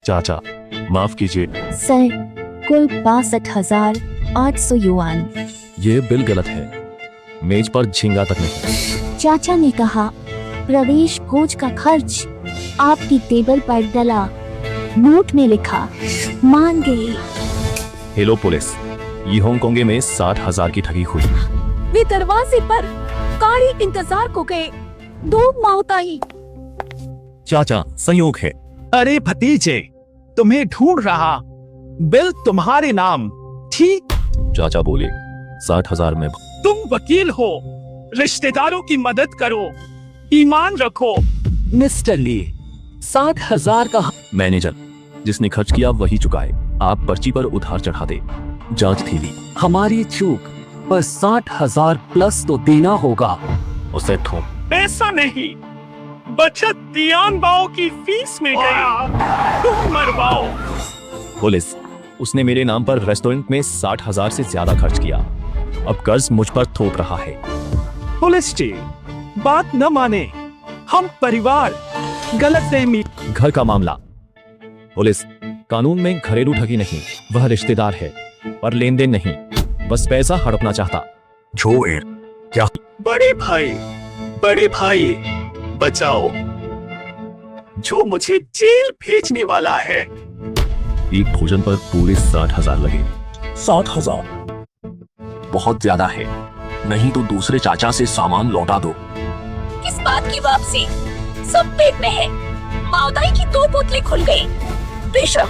चाचा माफ कीजिए, सर, कुल 62,800 युआन। ये बिल गलत है। मेज पर झींगा तक नहीं। चाचा ने कहा, प्रवेश भोज का खर्च आपकी टेबल पर डला, नोट में लिखा, मान गए। हेलो पुलिस, ये हांगकांग में 60,000 की ठगी हुई। वे दरवाजे पर कारी इंतजार को गए। 2 माओताई। चाचा संयोग है। अरे भतीजे, तुम्हें ढूंढ रहा। बिल तुम्हारे नाम, ठीक? चाचा बोले 60,000 में। तुम वकील हो, रिश्तेदारों की मदद करो, ईमान रखो। मिस्टर ली, 60,000 का। मैनेजर, जिसने खर्च किया वही चुकाए। आप पर्ची पर उधार चढ़ा दे। जांच थी ली। हमारी चूक, पर 60,000 प्लस तो देना होगा। उसे ठोक। पैसा नहीं, बचत दियान बाओ की फीस में गई। तुम मरवाओ। पुलिस, उसने मेरे नाम पर रेस्टोरेंट में 60,000 से ज्यादा खर्च किया। अब कर्ज मुझ पर थोप रहा है। पुलिस जी, बात न माने। हम परिवार, गलतफहमी। घर का मामला। पुलिस, कानून में घरेलू ठगी नहीं, वह रिश्तेदार है, पर लेन देन नहीं, बस पैसा हड़पना चाहता। क्या? बड़े भाई बचाओ, जो मुझे जेल भेजने वाला है। एक भोजन पर पूरे 60,000 लगे। 60,000 बहुत ज्यादा है, नहीं तो दूसरे चाचा से सामान लौटा दो। किस बात की वापसी? सब पेट में है। माओताई की 2 बोतलें खुल गई। बेशरम,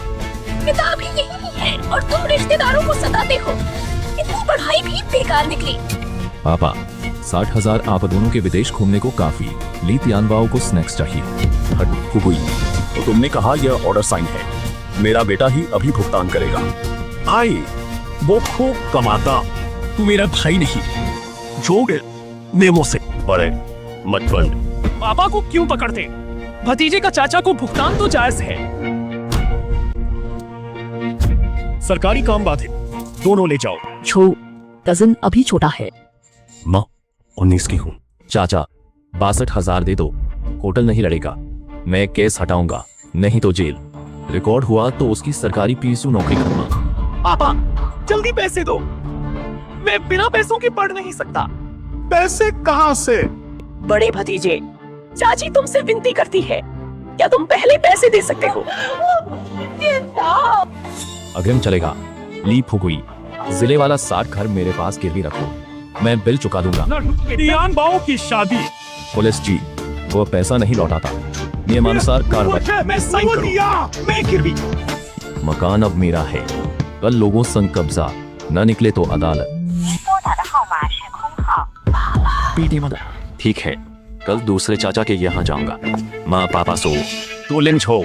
किताब ही यही है और तुम रिश्तेदारों को सताते हो। इतनी पढ़ाई भी बेकार निकली। पापा, 60,000 आप दोनों के विदेश घूमने को काफी। ली तियानबाओ को स्नैक्स चाहिए। हट हुई। तो तुमने कहा यह ऑर्डर साइन है, मेरा बेटा ही अभी भुगतान करेगा। भाई, वो खूब कमाता, तू मेरा भाई नहीं। जोड़ नेमो से बड़े मत बंद। पापा को क्यों पकड़ते? भतीजे का चाचा को भुगतान तो जायज है। सरकारी काम बात है, दोनों ले जाओ। कजन अभी छोटा है। माँ 19 की हूँ। चाचा 62,000 दे दो, होटल नहीं लड़ेगा। मैं केस हटाऊंगा, नहीं तो जेल। रिकॉर्ड हुआ तो उसकी सरकारी पीएसयू नौकरी करूंगा। पापा, जल्दी पैसे दो। मैं बिना पैसों के पढ़ नहीं सकता। पैसे कहाँ से? बड़े भतीजे, चाची तुमसे विनती करती है, क्या तुम पहले पैसे दे सकते हो? अग्रिम चलेगा। ली फुगुई, जिले वाला 60 घर मेरे पास गिरवी रखो, मैं बिल चुका दूंगा। दियान बाओ की शादी। पुलिस जी, वो पैसा नहीं लौटाता। नियमानुसार कार्रवाई। मैं साइन करूंगा। मैं गिरवी। मकान अब मेरा है, कल लोगों संग कब्जा, न निकले तो अदालत। ठीक है, कल दूसरे चाचा के यहाँ जाऊंगा। माँ पापा सो। तू लिंच हो,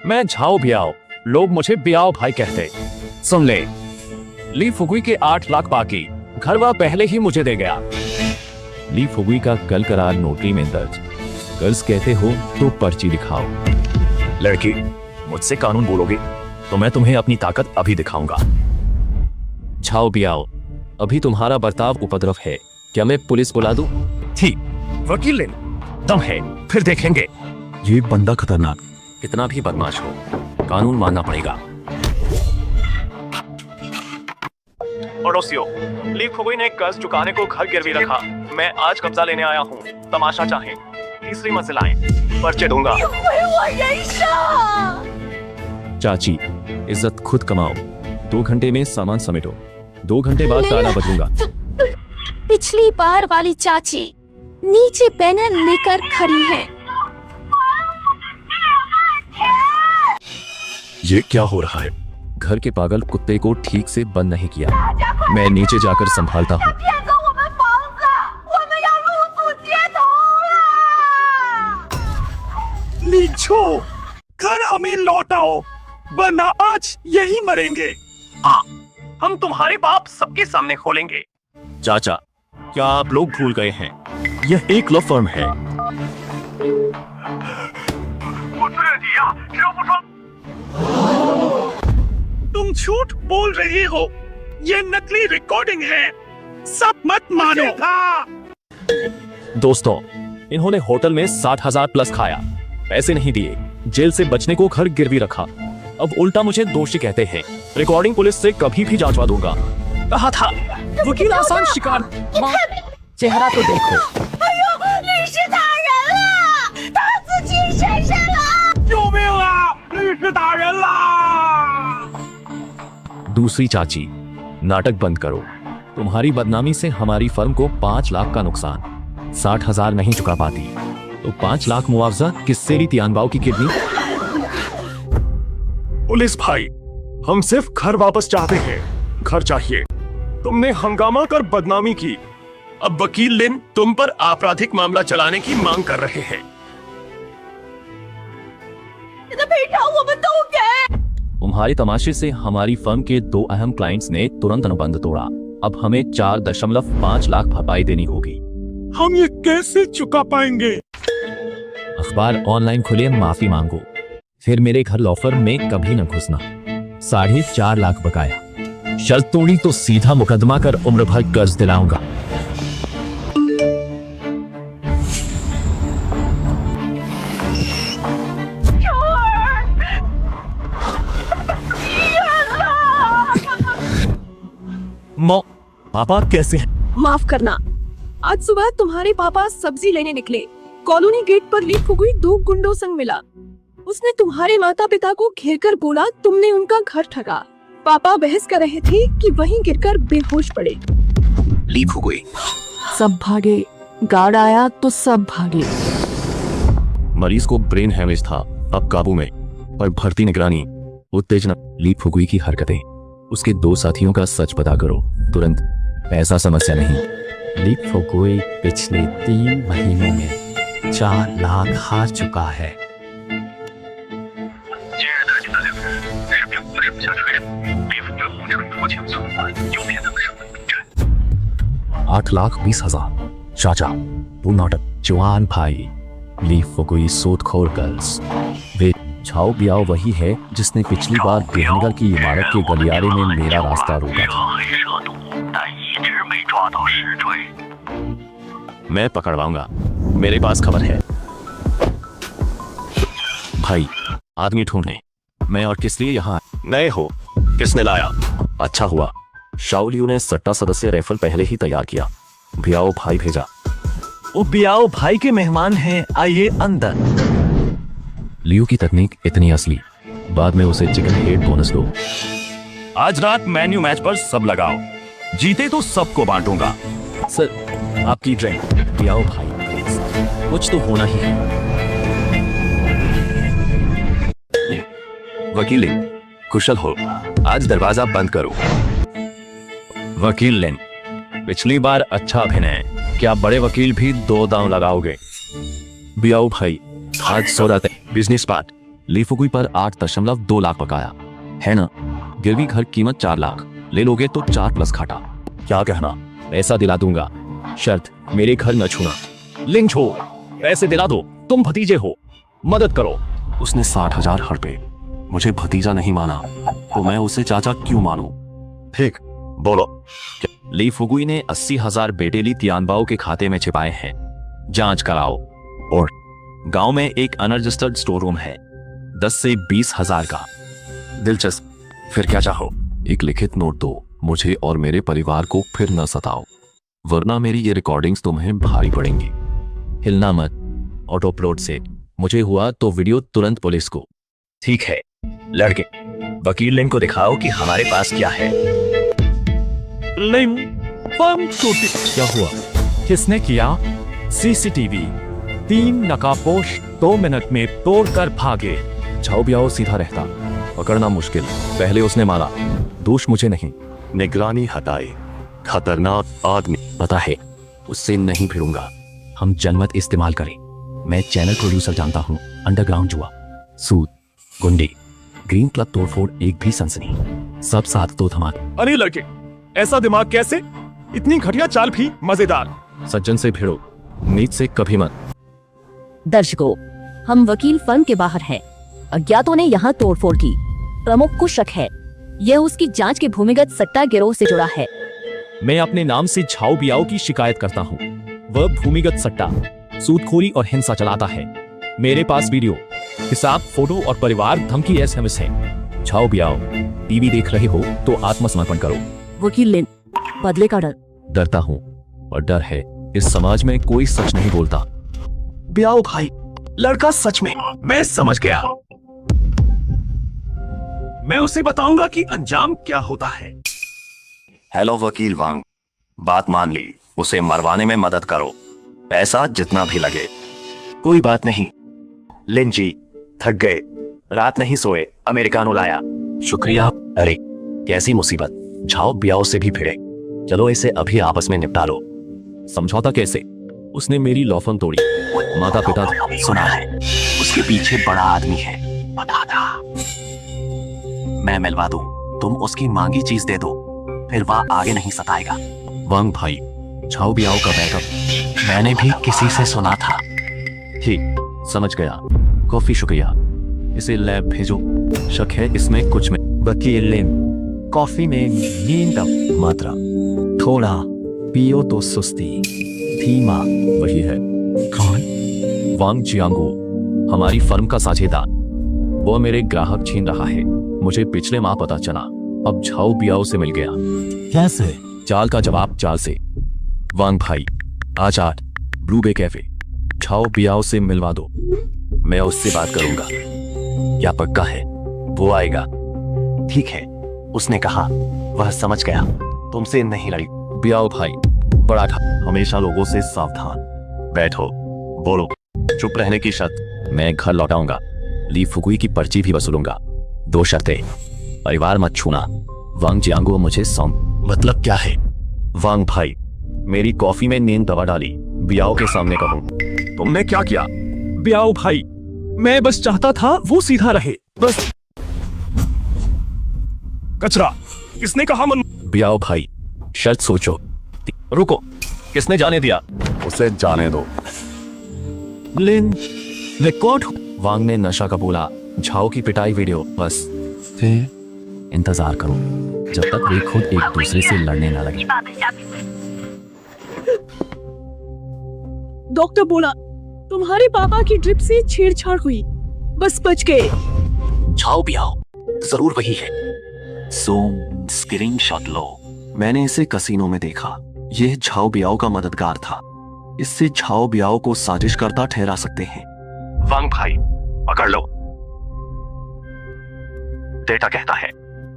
मैं झाओ बियाओ, लोग मुझे बियाओ भाई कहते। सुन ले, ली फुगुई के 8 लाख बाकी, घर वह पहले ही मुझे दे गया। ली फुगुई का कल करार नोटरी में दर्ज। कर्ज कहते हो तो पर्ची दिखाओ। लड़की, मुझसे कानून बोलोगे तो मैं तुम्हें अपनी ताकत अभी दिखाऊंगा। छाओ बियाओ, अभी तुम्हारा बर्ताव उपद्रव है, क्या मैं पुलिस बुला दूं? ठीक, वकील ले, दम है, फिर देखेंगे। ये बंदा खतरनाक, कितना भी बदमाश हो, कानून मानना पड़ेगा। पड़ोसियों, ली फुगुई ने कर्ज चुकाने को घर गिरवी रखा। मैं आज कब्जा लेने आया हूँ, तमाशा चाहे। तीसरी मंजिल आए, पर्चे दूंगा। चाची, इज्जत खुद कमाओ। 2 घंटे में सामान समेटो, 2 घंटे बाद ताला बदलूंगा। पिछली बार वाली चाची नीचे बैनर लेकर खड़ी है। ये क्या हो रहा है? घर के पागल कुत्ते को ठीक से बंद नहीं किया। मैं नीचे जाकर संभालता हूँ। लीचो, घर हमें लौटाओ, वरना आज यही मरेंगे। हम तुम्हारे बाप सबके सामने खोलेंगे। चाचा, क्या आप लोग भूल गए हैं, यह एक लॉ फर्म है। तुम झूठ बोल रहे हो, ये नकली रिकॉर्डिंग है, सब मत मानो। दोस्तों, इन्होंने होटल में 60,000 प्लस खाया, पैसे नहीं दिए, जेल से बचने को घर गिरवी रखा। अब उल्टा मुझे दोषी कहते हैं। रिकॉर्डिंग पुलिस से कभी भी जांचवा दूंगा। कहा था वकील आसान शिकार। माँ, चेहरा तो देखो। 律师大人了，他自己身上了。 救命啊！律师打人啦！ दूसरी चाची, नाटक बंद करो। तुम्हारी बदनामी से हमारी फर्म को 5 लाख का नुकसान, 60,000 नहीं चुका पाती तो 5 लाख मुआवजा किससे ली तियानबाओ की किडनी? पुलिस भाई, हम सिर्फ घर वापस चाहते हैं। घर चाहिए। तुमने हंगामा कर बदनामी की। अब वकील लिन तुम पर आपराधिक मामला चलाने की मांग कर रहे हैं। 你的赔偿我们都给。 तुम्हारे तमाशे से हमारी फर्म के 2 अहम क्लाइंट्स ने तुरंत अनुबंध तोड़ा। अब हमें 4.5 लाख भरपाई देनी होगी। हम ये कैसे चुका पाएंगे? अखबार ऑनलाइन खुले, माफी मांगो, फिर मेरे घर लॉ फर्म में कभी न घुसना। 4.5 लाख बकाया। शर्त तोड़ी तो सीधा मुकदमा कर उम्र भर कर्ज दिलाऊंगा। माँ, पापा कैसे हैं? माफ करना, आज सुबह तुम्हारे पापा सब्जी लेने निकले। कॉलोनी गेट पर ली फुगुई 2 गुंडों संग मिला। उसने तुम्हारे माता पिता को घेरकर बोला तुमने उनका घर ठगा। पापा बहस कर रहे थे कि वहीं गिरकर बेहोश पड़े। ली फुगुई। सब भागे, गार्ड आया तो सब भागे। मरीज को ब्रेन हैमरेज था, अब काबू में, पर भर्ती निगरानी, उत्तेजना। ली फुगुई की हरकतें, उसके 2 साथियों का सच पता करो तुरंत। पैसा समस्या नहीं। ली फुगुई पिछले 3 महीनों में 4 लाख हार चुका है। 8,20,000। चाचा, वो नाटक जवान भाई, ली फुगुई सूदखोर गर्ल्स। वे छाओ बियाओ वही है जिसने पिछली बार बेहंगर की इमारत के गलियारे में मेरा रास्ता रोका था। मैं पकड़वाऊंगा, मेरे पास खबर है। भाई, आदमी ढूंढने। मैं और किस लिए यहाँ नए हो? किसने लाया? अच्छा हुआ शाओलियू ने सट्टा सदस्य राइफल पहले ही तैयार किया। बियाओ भाई भेजा। वो बियाओ भाई के मेहमान हैं, आइए अंदर। लियो की तकनीक इतनी असली, बाद में उसे चिकन हेड बोनस दो। आज रात मेन्यू मैच पर सब लगाओ, जीते तो सबको बांटूंगा। सर, आपकी ड्रिंक। बियाओ भाई प्लीज, कुछ तो होना ही है। वकील लिन, कुशल हो, आज दरवाजा बंद करो। वकील लिन, पिछली बार अच्छा अभिनय, क्या बड़े वकील भी 2 दांव लगाओगे? बियाओ भाई, आज सौदा तय। बिजनेस पार्ट, ली फुगुई पर 8.2 लाख बकाया है ना? गिरवी घर कीमत 4 लाख, ले लोगे तो 4 प्लस घाटा। क्या कहना? पैसा दिला दूंगा, शर्त मेरे घर न छूना। लिंक छो, पैसे दिला दो, तुम भतीजे हो, मदद करो। उसने 60,000 हड़पे, मुझे भतीजा नहीं माना तो मैं उसे चाचा क्यों मानूं? ठीक, बोलो। ली फुगुई ने 80,000 बेटे ली तियानबाओ के खाते में छिपाए हैं। जांच कराओ। और गांव में एक अनरजिस्टर्ड स्टोर रूम है, 10 से 20,000 का। दिलचस्प, फिर क्या चाहो? एक लिखित नोट दो, मुझे और मेरे परिवार को फिर न सताओ, वरना मेरी ये रिकॉर्डिंग्स तुम्हें भारी पड़ेंगी। हिलना मत। ऑटो अपलोड से मुझे हुआ तो वीडियो तुरंत पुलिस को। ठीक है लड़के, वकील लिन को दिखाओ कि हमारे पास क्या है। लिन, फर्म टूटी। क्या हुआ? किसने किया? सीसीटीवी। 3 नकाबपोश 2 मिनट में तोड़कर भागे। छाओ बियाओ सीधा रहता, पकड़ना मुश्किल। पहले उसने मारा, दोष मुझे नहीं। निगरानी हटाए, खतरनाक आदमी। पता है, उससे नहीं भिड़ूंगा। हम जनमत इस्तेमाल करें। मैं चैनल प्रोड्यूसर जानता हूँ। अंडरग्राउंड जुआ, सूद, गुंडे, ग्रीन क्लब तोड़फोड़, एक भी सनसनी, सब साथ तो धमाके। अरे लड़के, ऐसा दिमाग कैसे? इतनी घटिया चाल भी मजेदार। सज्जन से भिड़ो, नीच से कभी मत। दर्शकों, हम वकील फर्म के बाहर हैं। अज्ञातों ने यहाँ तोड़फोड़ की। प्रमुख को शक है, यह उसकी जांच के भूमिगत सट्टा गिरोह से जुड़ा है। मैं अपने नाम से झाओ बियाओ की शिकायत करता हूँ। वह भूमिगत सट्टा, सूदखोरी और हिंसा चलाता है। मेरे पास वीडियो, हिसाब, फोटो और परिवार धमकी SMS है। छाओ बियाओ, टीवी देख रहे हो तो आत्मसमर्पण करो। वकील लिन, बदले का डर। डरता हूँ और डर है इस समाज में कोई सच नहीं बोलता। ब्याओ भाई, लड़का सच में, मैं समझ गया। मैं उसे बताऊंगा कि अंजाम क्या होता है। हेलो वकील वांग, बात मान ली, उसे मरवाने में मदद करो, पैसा जितना भी लगे। कोई बात नहीं लिन जी, थक गए, रात नहीं सोए, अमेरिकानो लाया। शुक्रिया। अरे कैसी मुसीबत, झाओ बियाओ से भी भिड़े। चलो इसे अभी आपस में निपटा लो। समझौता कैसे? उसने मेरी लॉ फर्म तोड़ी, माता पिता। सुना है उसके पीछे बड़ा आदमी है, बता था। मैं मिलवा दूं, तुम उसकी मांगी चीज दे दो, फिर वह आगे नहीं सताएगा। वांग भाई, छाओ बियाओ का बैकअप मैंने भी किसी से सुना था। ठीक, समझ गया। कॉफी शुक्रिया। इसे लैब भेजो, शक है इसमें कुछ में। वकील लिन, कॉफी में नींद मात्रा थोड़ा पियो तो सुस्ती, धीमा। वही है। कौन? वांग जियांगो, हमारी फर्म का साझेदार। वो मेरे ग्राहक छीन रहा है, मुझे पिछले माह पता चला। अब झाओ बियाओ से मिल गया। कैसे? चाल का जवाब चाल से। वांग भाई, आज 8 ब्लूबे कैफे, झाओ बियाओ से मिलवा दो। मैं उससे बात करूंगा। क्या पक्का है वो आएगा? ठीक है, उसने कहा, वह समझ गया, तुमसे नहीं लड़ी। बियाओ भाई, बड़ा था। हमेशा लोगों से सावधान। बैठो, बोलो। चुप रहने की शर्त। मैं घर लौटाऊंगा, ली फुकुई की पर्ची भी वसूलूंगा। 2 शर्तें, परिवार मत छूना, वांग जियांगो मुझे सौंप। मतलब क्या है? वांग भाई, मेरी कॉफी में नींद दवा डाली, बियाओ के सामने कहूं। तुमने क्या किया? ब्याओ भाई, मैं बस चाहता था वो सीधा रहे, बस। कचरा, किसने कहा मन? बियाओ भाई, शर्त सोचो। रुको, किसने जाने दिया? उसे जाने दो। लिन, रिकॉर्ड। वांग ने नशा का बोला, झाओ की पिटाई वीडियो। बस इंतजार करो जब तक वे खुद एक दूसरे से लड़ने न लगे। डॉक्टर बोला तुम्हारे पापा की ड्रिप से छेड़छाड़ हुई, बस बच गए। झाओ बियाओ जरूर वही है। स्क्रीनशॉट लो। मैंने इसे कसीनो में देखा। यह झाओ बियाओ का मददगार था। इससे झाओ बियाओ को साजिश करता ठहरा सकते हैं। वांग भाई, पकड़ लो। डेटा कहता है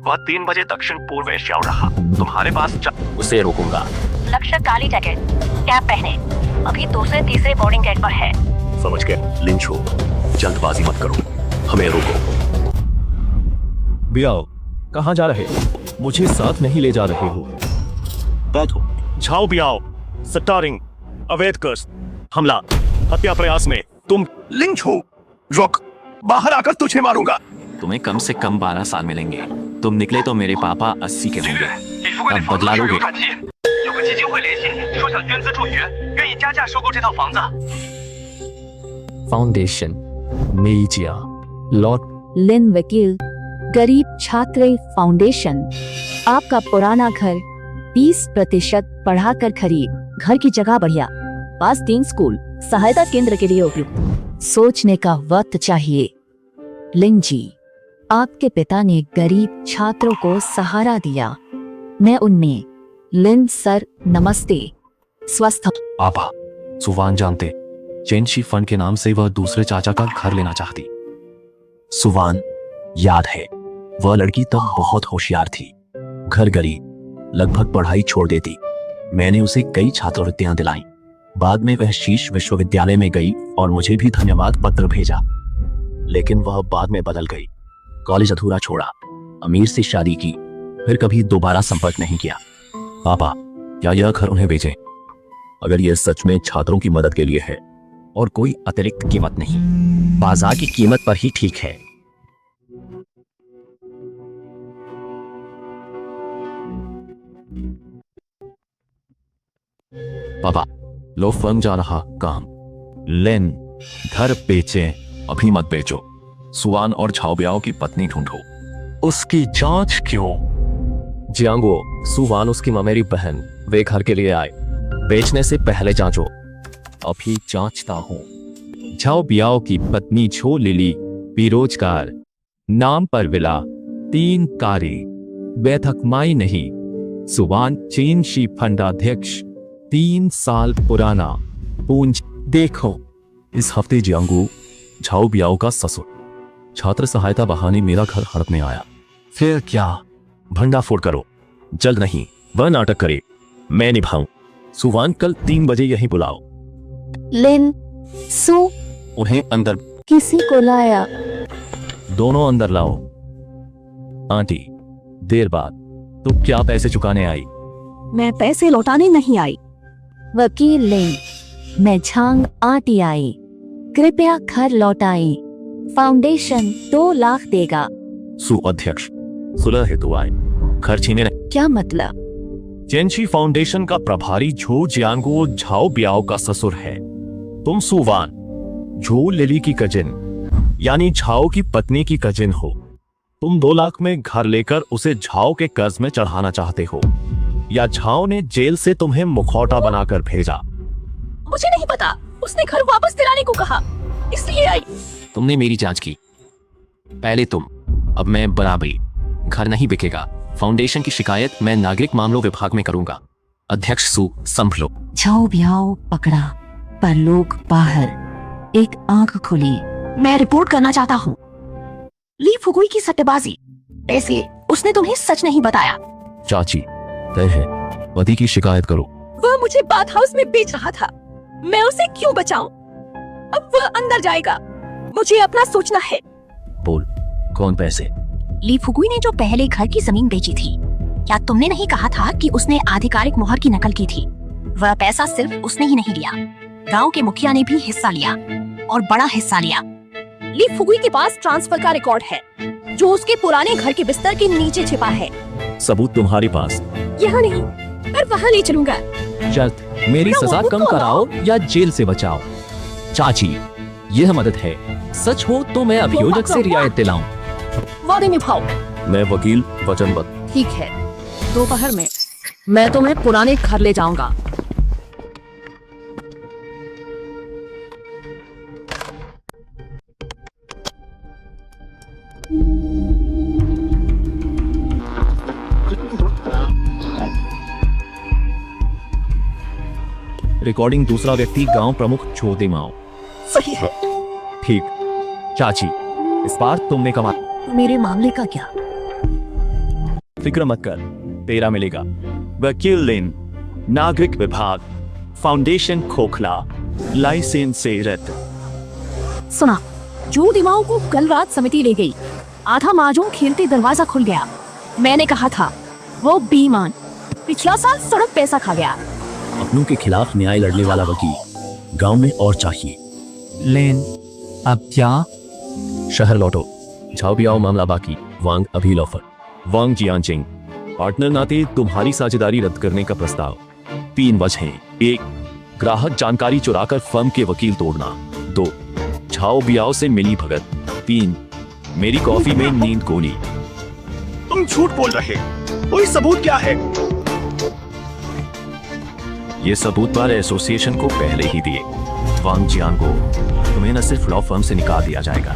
वह 3 बजे दक्षिण पूर्व एशिया रहा। तुम्हारे पास उसे रोकूंगा। लक्ष्य काली जैकेट, कैप पहने, अभी दूसरे तीसरे बोर्डिंग गेट पर है। समझ गए। लिन छो, जल्दबाजी मत करो, हमें रोको। बियाओ, कहाँ जा रहे? मुझे साथ नहीं ले जा रहे हो। बैठो। झाओ बियाओ, स्टारिंग अवैध कर्स, हमला, हत्या प्रयास में तुम। लिन छो, रुक, बाहर आकर तुझे मारूंगा। तुम्हें कम से कम 12 साल मिलेंगे। तुम निकले तो मेरे पापा 80 के होंगे। अब बदला लोगे। 有个基金会联系你，说想捐资助鱼，愿意加价收购这套房子。 फाउंडेशन मेजिया लॉट। लिन वकील, गरीब छात्र फाउंडेशन। आपका पुराना घर 20% बढ़ाकर खरीद। घर की जगह बढ़िया, पास 3 स्कूल, सहायता केंद्र के लिए उपयुक्त। सोचने का वक्त चाहिए। लिन जी, आपके पिता ने गरीब छात्रों को सहारा दिया। मैं उनमें। लिन सर, नमस्ते। स्वस्थ। पापा, सुवान जानते, चेंशी फंड के नाम से वह दूसरे चाचा का घर लेना चाहती। सुवान, याद है, वह लड़की तब बहुत होशियार थी। घर गई, लगभग पढ़ाई छोड़ देती। मैंने उसे कई छात्रवृत्तियां दिलाई। बाद में वह शीर्ष विश्वविद्यालय में गई और मुझे भी धन्यवाद पत्र भेजा। लेकिन वह बाद में बदल गई। कॉलेज अधूरा छोड़ा, अमीर से शादी की, फिर कभी दोबारा संपर्क नहीं किया। पापा, क्या यह घर उन्हें बेचें? अगर यह सच में छात्रों की मदद के लिए है और कोई अतिरिक्त कीमत नहीं, बाजार की कीमत पर ही ठीक है। पापा, लो फर्म जा रहा काम। लेन, घर बेचे, अभी मत बेचो। सुवान और झाओ बियाओ की पत्नी ढूंढो। उसकी जांच क्यों? जियांगो, सुवान उसकी ममेरी बहन, वे घर के लिए आए। बेचने से पहले जांचो। अभी जांचता हूं। झाओ बियाओ की पत्नी छो लिली, बेरोजगार, नाम पर विला, 3 कारी बैठक माई नहीं सुवान चीन शी फंडाध्यक्ष 3 साल पुराना पूंज देखो। इस हफ्ते जियांगू झाओ बियाओ का ससुर छात्र सहायता बहाने मेरा घर हड़पने आया। फिर क्या? भंडाफोड़ करो। जल्द नहीं, वह नाटक करे, मैं निभाऊं। सुवान कल 3 बजे यहीं बुलाओ। लिन सु उन्हें अंदर किसी को लाया। दोनों अंदर लाओ। आंटी, देर बाद तो क्या पैसे चुकाने आई? मैं पैसे लौटाने नहीं आई। वकील लिन, मैं झांग आंटी आई, कृपया घर लौटाएं। फाउंडेशन 2 लाख देगा। सु अध्यक्ष, सुलह हेतु आए, घर छीने नहीं। क्या मतलब? जेनशी फाउंडेशन का प्रभारी झो जियांगो झाओ बियाओ का ससुर है। तुम सुवान झो लिली की कजिन यानी झाओ की पत्नी की कजिन हो। तुम 2 लाख में घर लेकर उसे झाओ के कर्ज में चढ़ाना चाहते हो, या झाओ ने जेल से तुम्हें मुखौटा बनाकर भेजा? मुझे नहीं पता, उसने घर वापस दिलाने को कहा, इसलिए आई। तुमने मेरी जांच की, पहले तुम, अब मैं बराबरी। घर नहीं बिकेगा। फाउंडेशन की शिकायत मैं नागरिक मामलों विभाग में करूंगा। अध्यक्ष सु, संभलो। झाओ बियाओ पकड़ा, पर लोग बाहर। एक आंख खुली। मैं रिपोर्ट करना चाहता हूँ। ली फुगुई की सट्टेबाजी, ऐसे उसने तुम्हें सच नहीं बताया। चाची, तय है, पति की शिकायत करो। वह मुझे बाथ हाउस में बेच रहा था, मैं उसे क्यों बचाऊं? अब वह अंदर जाएगा, मुझे अपना सोचना है। बोल, कौन पैसे? ली फुगुई ने जो पहले घर की जमीन बेची थी, क्या तुमने नहीं कहा था कि उसने आधिकारिक मोहर की नकल की थी? वह पैसा सिर्फ उसने ही नहीं लिया, गांव के मुखिया ने भी हिस्सा लिया, और बड़ा हिस्सा लिया। ली फुगुई के पास ट्रांसफर का रिकॉर्ड है, जो उसके पुराने घर के बिस्तर के नीचे छिपा है। सबूत तुम्हारे पास? यहाँ नहीं, पर वहाँ ले चलूंगा। शर्त, मेरी सजा कम कराओ या जेल से बचाओ। चाची, यह मदद है। सच हो तो मैं अभियोजक से रियायत दिलाऊं। वादे निभाओ। मैं वकील वचनबद्ध। ठीक है, दोपहर में मैं तुम्हें पुराने घर ले जाऊंगा। रिकॉर्डिंग दूसरा व्यक्ति गांव प्रमुख छोदे माओ। सही है। ठीक। चाची, इस बार तुमने कमा। मेरे मामले का क्या? फिक्र मत कर, तेरा मिलेगा। वकील लिन, नागरिक विभाग, फाउंडेशन खोखला, लाइसेंस से रद्द। सुना, जो दिमाग को कल रात समिति ले गई, आधा माजूम खेलते दरवाजा खुल गया। मैंने कहा था, वो बेईमान पिछला साल सड़क पैसा खा गया। अपनों के खिलाफ न्याय लड़ने वाला वकील गांव में और चाहिए। लेन, अब क्या? शहर लौटो, झाओ बियाओ मामला बाकी। वांग अभी लॉफर। वांग जियांचिंग, पार्टनर नाते तुम्हारी साझेदारी रद्द करने का प्रस्ताव। 3 वजहें। 1, ग्राहक जानकारी चुराकर फर्म के वकील तोड़ना। 2, झाओ बियाओ से मिली भगत। 3, मेरी कॉफी में नींद गोली। तुम झूठ बोल रहे, कोई सबूत क्या है? ये सबूत बार एसोसिएशन को पहले ही दिए। वांग जियांगो, तुम्हें न सिर्फ लॉ फर्म से निकाल दिया जाएगा,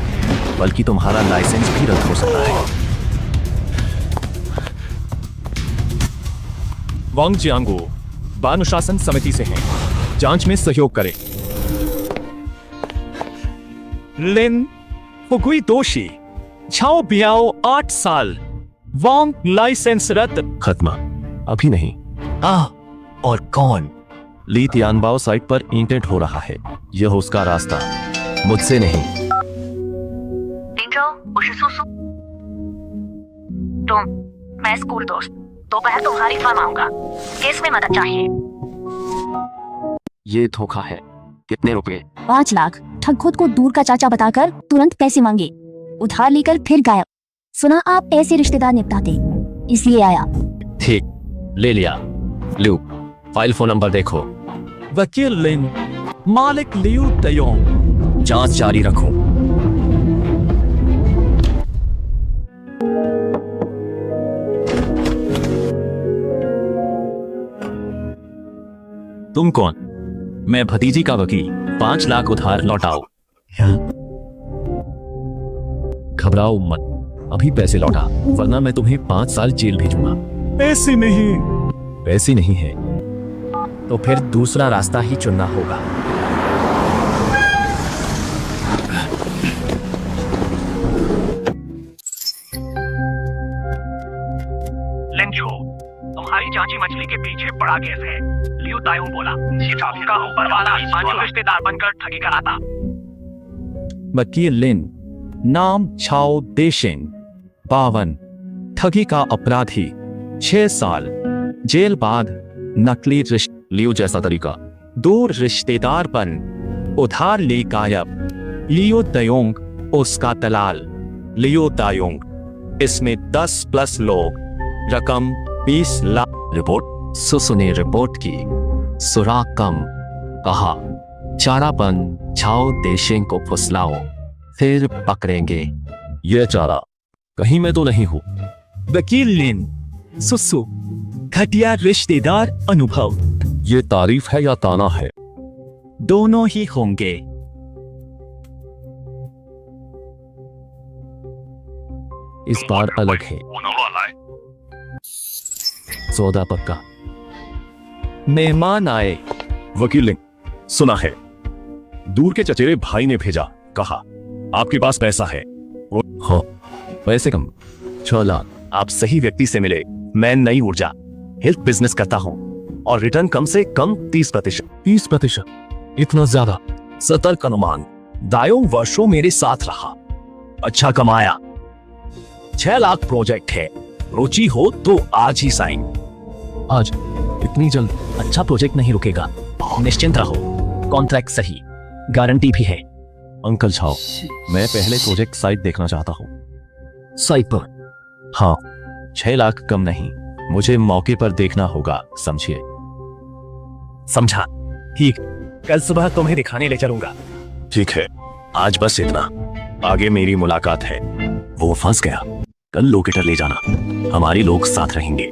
बल्कि तुम्हारा लाइसेंस भी रद्द हो सकता है। वांग जियांगो अनुशासन समिति से हैं, जांच में सहयोग करें। लिन फुगुई दोषी, झाओ बियाओ 8 साल, वांग लाइसेंस रद्द। खत्म? अभी नहीं। और कौन? ली तियानबाओ साइट पर इंटेंट हो रहा है, यह उसका रास्ता, मुझसे नहीं। मैं स्कूल दोस्त, दोपहर तुम्हारी फर्म आऊंगा, केस में मदद चाहिए। ये धोखा है। कितने रुपए? 5 लाख। ठग खुद को दूर का चाचा बताकर तुरंत पैसे मांगे, उधार लेकर फिर गायब। सुना आप ऐसे रिश्तेदार निपटाते, इसलिए आया। ठीक, ले लिया। ल्यू, फाइल फोन नंबर देखो। वकील लिन, मालिक लियू तयोंग, जांच जारी रखो। तुम कौन? मैं भतीजी का वकील। 5 लाख उधार लौटाओ। घबराओ मत, अभी पैसे लौटा, वरना मैं तुम्हें 5 साल जेल भेजूंगा। ऐसे नहीं। पैसे नहीं है तो फिर दूसरा रास्ता ही चुनना होगा। लेंचो, तुम्हारी चाची मछली के पीछे बड़ा केस है। लियो तायोंग बोला, का ऊपर वाला पांचों रिश्तेदार बनकर ठगी कराता। वकील लिन, नाम छाओ देशिंग, 52, ठगी का अपराधी, 6 साल जेल बाद नकली लियो जैसा तरीका, दूर रिश्तेदार बन उधार ले गायब। लियो तायोंग उसका दलाल। लियो तायोंग, इसमें 10+ लोग, रकम 20 लाख। रिपोर्ट सुसुने रिपोर्ट की, सुराग कम, कहा चारा बन छाओ देशिंग को फुसलाओ, फिर पकड़ेंगे। ये चारा कहीं मैं तो नहीं हूं। वकील लिन, सुसु, घटिया रिश्तेदार अनुभव। ये तारीफ है या ताना है? दोनों ही होंगे। इस बार अलग है। 不能乱来。 सौदा पक्का। मेहमान आए। वकील लिन, सुना है दूर के चचेरे भाई ने भेजा, कहा आपके पास पैसा है। हाँ, पैसे कम 6 लाख। आप सही व्यक्ति से मिले। मैं नई ऊर्जा हेल्थ बिजनेस करता हूं और रिटर्न कम से कम 30%। 30%? इतना ज्यादा? सतर्क अनुमान। दायोंग वर्षों मेरे साथ रहा, अच्छा कमाया। 6 लाख प्रोजेक्ट है, रुचि हो तो आज ही साइन। आज? इतनी जल्द? अच्छा प्रोजेक्ट नहीं रुकेगा, निश्चिंत रहो। कॉन्ट्रैक्ट सही, गारंटी भी है। अंकल छाओ, मैं पहले प्रोजेक्ट साइट देखना चाहता हूँ। साइट पर? हाँ, 6 लाख कम नहीं, मुझे मौके पर देखना होगा, समझिए? समझा। ठीक, कल सुबह तुम्हें दिखाने ले चलूंगा। ठीक है, आज बस इतना। आगे मेरी मुलाकात है। वो फंस गया, कल लोकेटर ले जाना, हमारे लोग साथ रहेंगे।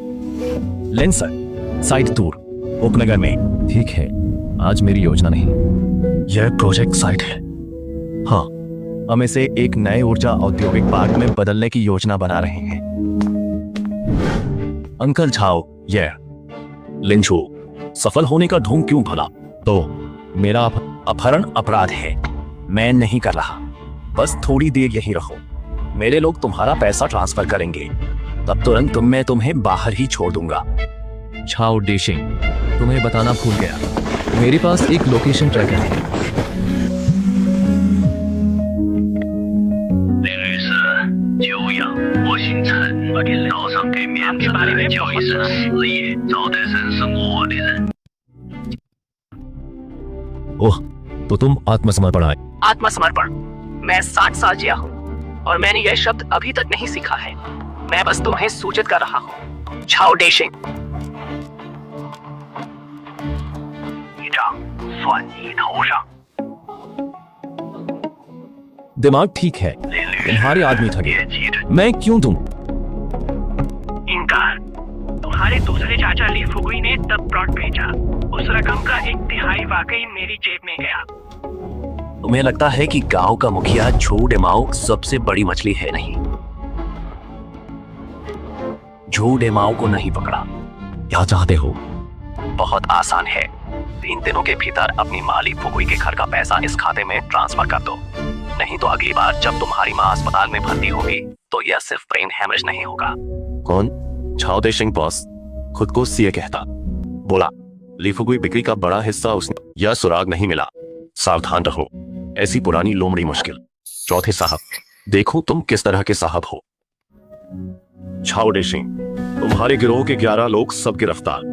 लेन सर, साइट टूर उपनगर में। ठीक है, आज मेरी योजना नहीं। यह प्रोजेक्ट साइट है। हाँ, हम इसे एक नए ऊर्जा औद्योगिक पार्क में बदलने की योजना बना रहे हैं। अंकल छाओ, यह लिंचू, सफल होने का ढोंग क्यों भला? तो मेरा अपहरण अपराध है, मैं नहीं कर रहा। बस थोड़ी देर यहीं रहो, मेरे लोग तुम्हारा पैसा ट्रांसफर करेंगे, तब तुरंत मैं तुम्हें बाहर ही छोड़ दूंगा। छाओ देशिंग, तुम्हें बताना भूल गया, मेरे पास एक लोकेशन ट्रैकर है। 林律师，久仰我星辰，我给岛上给面子的人叫一声师爷，赵德生是我的人。 ओह, तो तुम आत्मसमर्पण आए। आत्मसमर्पण? मैं 60 साल जिया हूँ और मैंने यह शब्द अभी तक नहीं सीखा है। मैं बस तुम्हें सूचित कर रहा हूँ। छाओ देशिंग। 一账算你头上。 दिमाग ठीक है, तुम्हारे आदमी ठगे, 别急着， मैं क्यों दूं? 应该तुम्हारे दूसरे चाचा ली फुगुई ने तब प्लॉट भेजा। उस रकम का 1/3 वाकई मेरी जेब में गया। तुम्हें लगता है कि गांव का मुखिया झू डेमाओ सबसे बड़ी मछली है? नहीं, झू डेमाओ को नहीं पकड़ा। क्या चाहते हो? बहुत आसान है, 3 दिनों के भीतर अपनी माली फुगुई के घर का पैसा इस खाते में ट्रांसफर कर दो, नहीं तो अगली बार जब तुम्हारी माँ अस्पताल में भर्ती होगी तो यह सिर्फ ब्रेन हैमरेज नहीं होगा। कौन? छाओ देशिंग बॉस, खुद को सीए कहता। बोला लीफुगुई बिक्री का बड़ा हिस्सा उसने। यह सुराग नहीं मिला, सावधान रहो, ऐसी पुरानी लोमड़ी मुश्किल। चौथे साहब, देखो तुम किस तरह के साहब हो। छाओ देशिंग, तुम्हारे गिरोह के 11 लोग सब गिरफ्तार।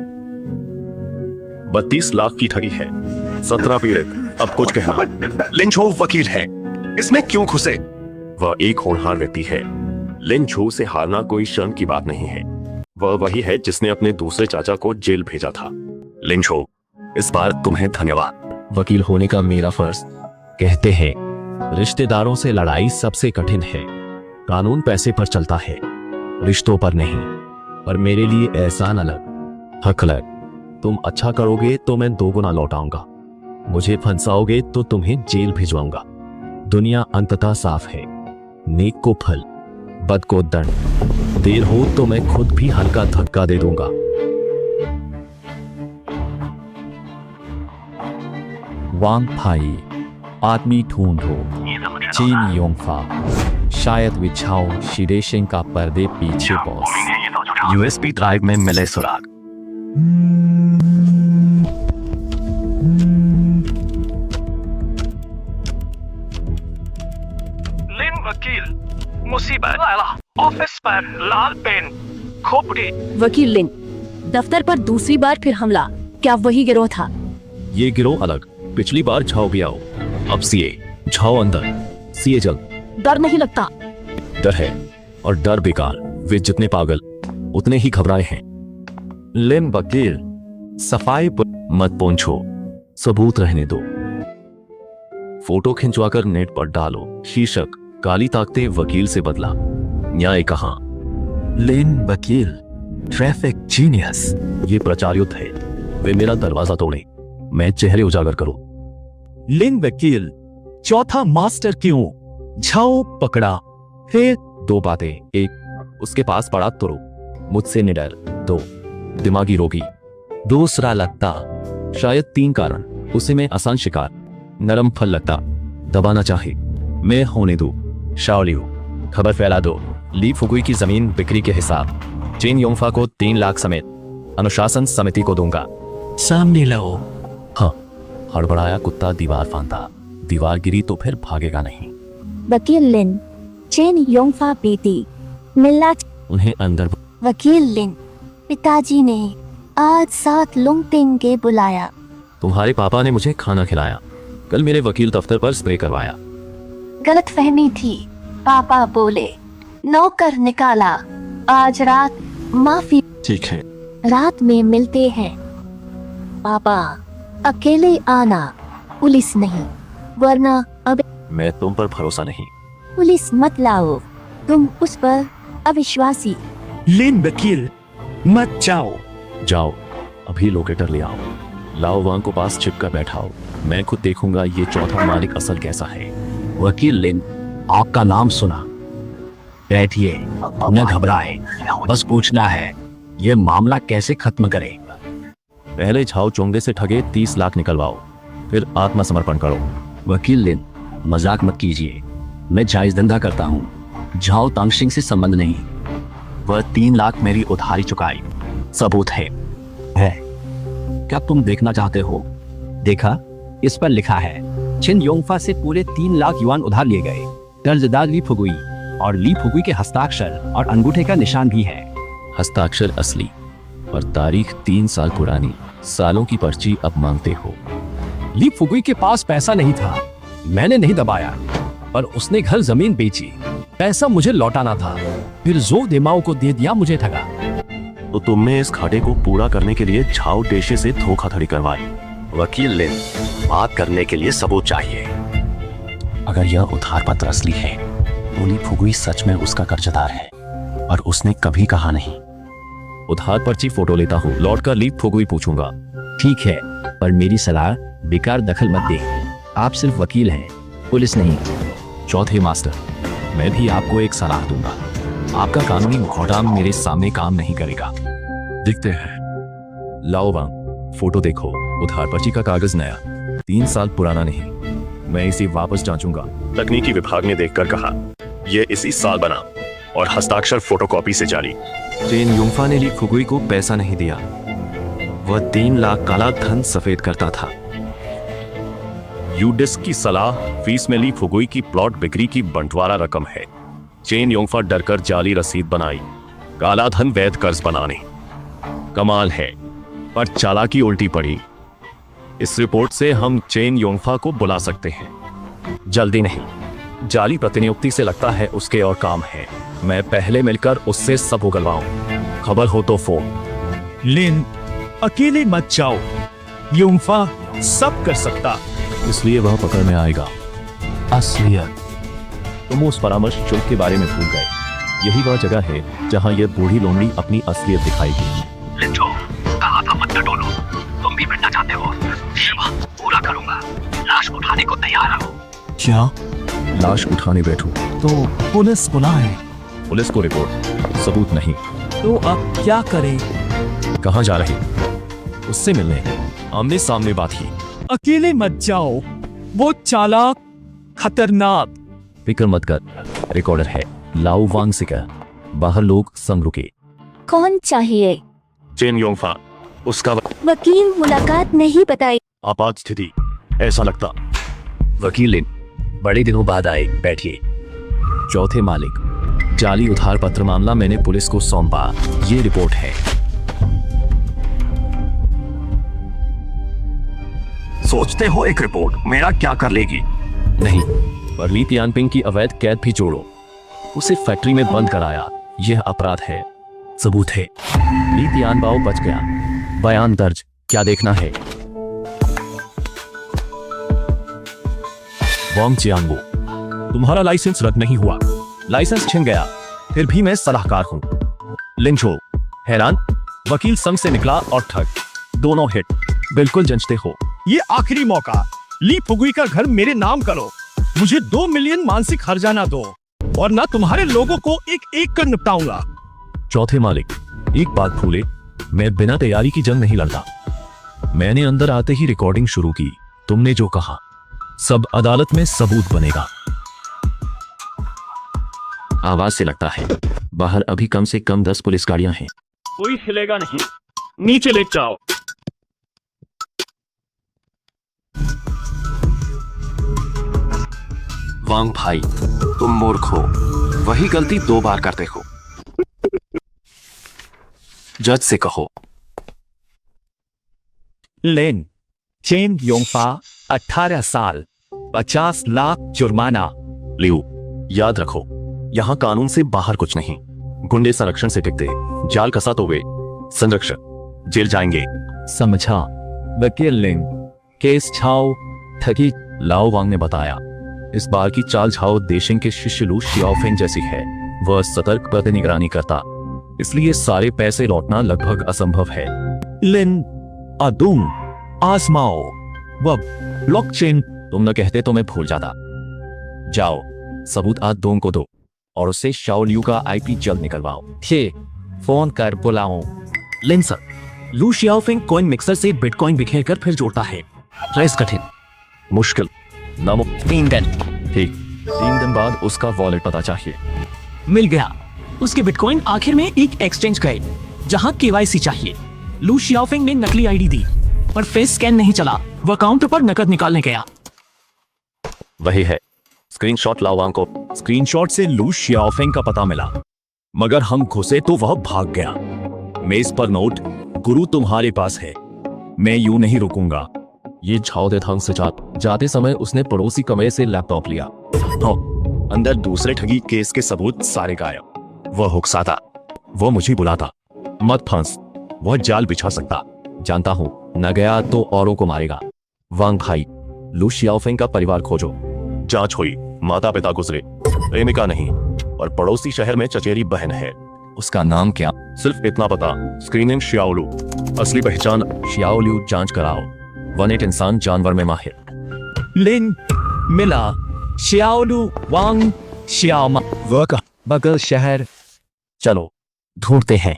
32 लाख की ठगी है, 17 पीड़ित। अब कुछ कहना। लिंचो वकील है, इसमें क्यों घुसे? वह एक होनहार व्यक्ति है, लिंचो से हारना कोई शर्म की बात नहीं है। वह वही है जिसने अपने दूसरे चाचा को जेल भेजा था। लिंचो, इस बार तुम्हें धन्यवाद। वकील होने का मेरा फर्ज। कहते हैं रिश्तेदारों से लड़ाई सबसे कठिन है। कानून पैसे पर चलता है, रिश्तों पर नहीं। पर मेरे लिए एहसान अलग, हक अलग। तुम अच्छा करोगे तो मैं 2 गुना लौटाऊंगा, मुझे फंसाओगे तो तुम्हें जेल भिजवाऊंगा। दुनिया अंततः साफ है, नेक को फल, बद को दंड। देर हो तो मैं खुद भी हल्का धक्का दे दूंगा। वांग फाई, आदमी ढूंढो। चीन योंगफा, शायद विछाओ शिरेशिंग का पर्दे पीछे बॉस। यूएसबी ड्राइव में मिले सुराग। लिन वकील, मुसीबत आला। ऑफिस पर लाल पेन, खोपड़ी। वकील लिन, दफ्तर पर दूसरी बार फिर हमला, क्या वही गिरोह था? ये गिरोह अलग। पिछली बार झाओ भी आओ, अब सीए। झाओ अंदर, सीए जल। डर नहीं लगता? डर है, और डर बेकार। वे जितने पागल उतने ही घबराए हैं। लिन वकील, सफाई पर मत पहुंचो, सबूत रहने दो। फोटो खिंचवाकर नेट पर डालो। शीर्षक, काली ताकते वकील से बदला। न्याय कहां? लिन वकील, ट्रैफिक जीनियस। ये प्रचार युद्ध है। वे मेरा दरवाजा तोड़े, मैं चेहरे उजागर करूं। लिन वकील, चौथा मास्टर क्यों? झाओ पकड़ा। फिर दो बातें। एक, उसके पास पड़ा तुरु, मुझसे निडर। दो, दिमागी रोगी। दूसरा लगता, शायद 3 कारण। उसे मैं आसान शिकार, नरम फल लगता, दबाना चाहे। मैं होने दो। शाओलियो, खबर फैला दो। ली फुगुई की जमीन बिक्री के हिसाब चेन योंगफा को 3 लाख समेत अनुशासन समिति को दूंगा। सामने लो। हाँ, हड़बड़ाया कुत्ता दीवार फांदा। दीवार गिरी तो फिर भागेगा नहीं। वकील लिन, चेन योंगफा बेटी मिलना। उन्हें अंदर। वकील लिन, पिताजी ने आज 7 लुंगटिंग के बुलाया। तुम्हारे पापा ने मुझे खाना खिलाया। कल मेरे वकील दफ्तर पर स्प्रे करवाया। गलतफहमी थी, पापा बोले। नौकर निकाला। आज रात माफी। ठीक है। रात में मिलते हैं। पापा, अकेले आना, पुलिस नहीं, वरना अब। मैं तुम पर भरोसा नहीं। पुलिस मत लाओ, तुम उस पर अविश्वासी। लिन वकील, मत जाओ। जाओ, अभी लोकेटर ले आओ। लाओ वांग को पास छिपकर बैठाओ। मैं खुद देखूंगा ये चौथा मालिक असल कैसा है। वकील लिन, आपका नाम सुना। बैठिए, न घबराए, बस पूछना है ये मामला कैसे खत्म करें। पहले झाओ चोंगडे से ठगे 30 लाख निकलवाओ, फिर आत्मसमर्पण करो। वकील लिन, मजाक मत कीजिए। मैं जायज धंधा करता हूँ। झाओ तांगशिंग से संबंध नहीं। वह 3 लाख मेरी उधारी चुकाई, सबूत है। क्या तुम देखना चाहते हो? देखा, इस पर लिखा है चिन योंगफा से पूरे 3 लाख युआन उधार लिए गए। कर्जदार ली फुगुई, और ली फुगुई के हस्ताक्षर और अंगूठे का निशान भी है। हस्ताक्षर असली और तारीख 3 साल पुरानी। सालों की पर्ची अब मांगते हो। ली फुगुई के पास पैसा नहीं था, मैंने नहीं दबाया, पर उसने घर जमीन बेची। पैसा मुझे लौटाना था, फिर जो देमाओ को दे दिया, मुझे ठगा। तो तुमने इस घाटे को पूरा करने के लिए झाओ डेशे से धोखाधड़ी करवाई। वकील लिन, बात करने के लिए सबूत चाहिए। अगर यह उधार पत्र असली है तो ली फुगुई सच में उसका कर्जदार है, और उसने कभी कहा नहीं। उधार पर्ची फोटो लेता हूँ, लौटकर ली फुगुई पूछूंगा। ठीक है, पर मेरी सलाह, बेकार दखल मत दे। आप सिर्फ वकील हैं, पुलिस नहीं। चौथे मास्टर, मैं भी आपको एक सलाह दूंगा। आपका कानूनी मुखौटा मेरे सामने काम नहीं करेगा। दिखते हैं। लाओ वांग, फोटो देखो। उधार पर्ची का कागज नया, 3 साल पुराना नहीं। मैं इसे वापस जांचूंगा। तकनीकी विभाग ने देखकर कहा, यह इसी साल बना और हस्ताक्षर फोटोकॉपी से जारी। चेन योंगफा ने ली फुगुई को पैसा नहीं दिया। वह 3 लाख काला धन सफेद करता था। यूडिस्क की सलाह, फीस में ली फुगुई की प्लॉट बिक्री की बंटवारा रकम है। चेन योंगफा डरकर जाली रसीद बनाई, काला धन वैध कर्ज बनाने। कमाल है, पर चालाकी उल्टी पड़ी। इस रिपोर्ट से हम चेन योंगफा को बुला सकते हैं। जल्दी नहीं, जाली प्रतिनियुक्ति से लगता है उसके और काम है। मैं पहले मिलकर उससे सब उगलवाऊं। खबर हो तो फोन। लिन, अकेले मत जाओ, योंगफा सब कर सकता। इसलिए वह पकड़ में आएगा। असलियत। तुम उस परामर्श शुल्क के बारे में भूल गए। यही वह जगह है जहां यह बूढ़ी लोमड़ी अपनी असलियत दिखाएगी। लिंचो, कहा था मत डोलो। तुम भी मिटना चाहते हो? पूरा करूंगा। लाश उठाने को तैयार रहो। क्या? लाश उठाने बैठूं? तो पुलिस बुलाए। पुलिस को रिपोर्ट, सबूत नहीं। तो अब क्या करें? कहाँ जा रही? उससे मिलने, आमने सामने बात की। अकेले मत जाओ, वो चालाक, खतरनाक। फिक्र मत कर, रिकॉर्डर है। लाओ वांग से कह, बाहर लोग संग रुके। कौन चाहिए? चेन योंगफा, उसका वकील मुलाकात नहीं बताई। आपात स्थिति, ऐसा लगता। वकील लिन बड़े दिनों बाद आए, बैठिए। चौथे मालिक, जाली उधार पत्र मामला मैंने पुलिस को सौंपा, ये रिपोर्ट है। सोचते हो एक रिपोर्ट मेरा क्या कर लेगी? नहीं, पर ली तियानपिंग की अवैध कैद भी जोड़ो। उसे फैक्ट्री में बंद कराया, यह अपराध है। सबूत है, ली तियानबाओ बच गया। बयान दर्ज, क्या देखना है? वांग चियांगो, तुम्हारा लाइसेंस रद्द नहीं हुआ, लाइसेंस छिन गया, फिर भी मैं सलाहकार हूं। लिंचो, हैरान, वकील संघ से निकला और ठग, दोनों हिट। बिल्कुल जंचते हो। ये आखिरी मौका, ली फुगुई का घर मेरे नाम करो। मुझे 2 मिलियन मानसिक हर्जाना दो, और ना तुम्हारे लोगों को एक एक कर निपटाऊंगा। चौथे मालिक, एक बात भूले, मैं बिना तैयारी की जंग नहीं लड़ता। मैंने अंदर आते ही रिकॉर्डिंग शुरू की। तुमने जो कहा सब अदालत में सबूत बनेगा। आवाज से लगता है बाहर अभी कम से कम 10 पुलिस गाड़ियां हैं। कोई हिलेगा नहीं, नीचे लेट जाओ। वांग भाई, तुम मूर्ख हो, वही गलती 2 बार करते हो। जज से कहो। लेन, चेन योंगफा, 18 साल, 50 लाख जुर्माना। लियू, याद रखो, यहां कानून से बाहर कुछ नहीं। गुंडे संरक्षण से टिकते, जाल कसा तो वे संरक्षक जेल जाएंगे। समझा। वकील लिंग, केस छाओ, ठगी। लाओ वांग ने बताया, इस बार की चाल झाओ देशिंग के शिष्य लू शियाओफेंग जैसी है। वह सतर्क पर निगरानी करता, इसलिए सारे पैसे लौटना लगभग असंभव है। लिन, अदुम, आजमाओ, वह ब्लॉकचेन। तुम न कहते तो मैं भूल जाता। जाओ, सबूत आज दोंग को दो और उससे शाओ लियू का आईपी जल्द निकलवाओ। थे, फोन कर बुलाऊं। लिन सर, लू शियाओफेंग कॉइन मिक्सर से बिटकॉइन बिखेर कर फिर जोड़ता है। ट्रेस कठिन, मुश्किल, नामुमकिन। 3 दिन। ठीक, 3 दिन बाद उसका वॉलेट पता चाहिए। मिल गया। उसके बिटकॉइन आखिर में एक एक्सचेंज गए जहां केवाईसी चाहिए। लू शियाओफेंग ने नकली आईडी दी, पर फेस स्कैन नहीं चला। वह काउंटर पर नकद निकालने गया। वही है, स्क्रीनशॉट लाओ वांग को। स्क्रीनशॉट से लू शियाओफेंग का पता मिला, मगर हम घुसे तो वह भाग गया। मेज पर नोट, गुरु तुम्हारे पास है, मैं यूं नहीं रुकूंगा। ये झाओ दे थंग से जाते समय उसने पड़ोसी कमरे से लैपटॉप लिया। हाँ, अंदर दूसरे ठगी केस के सबूत सारे गायब। वह हुक्साता, वो मुझे बुलाता, मत फंस, वह जाल बिछा सकता। जानता हूं, न गया तो औरों को मारेगा। वांग भाई, लू शियाओफेंग का परिवार खोजो। जांच हुई, माता पिता गुजरे, प्रेमिका नहीं, और पड़ोसी शहर में चचेरी बहन है। उसका नाम क्या? सिर्फ इतना पता, स्क्रीनिंग शियाओलू, असली पहचान शियाओलू। जांच कराओ। 18 इंसान जानवर में माहिर। लिन, मिला, शियाओलू वांग शियाओमा। वह का बगल शहर। चलो ढूंढते हैं।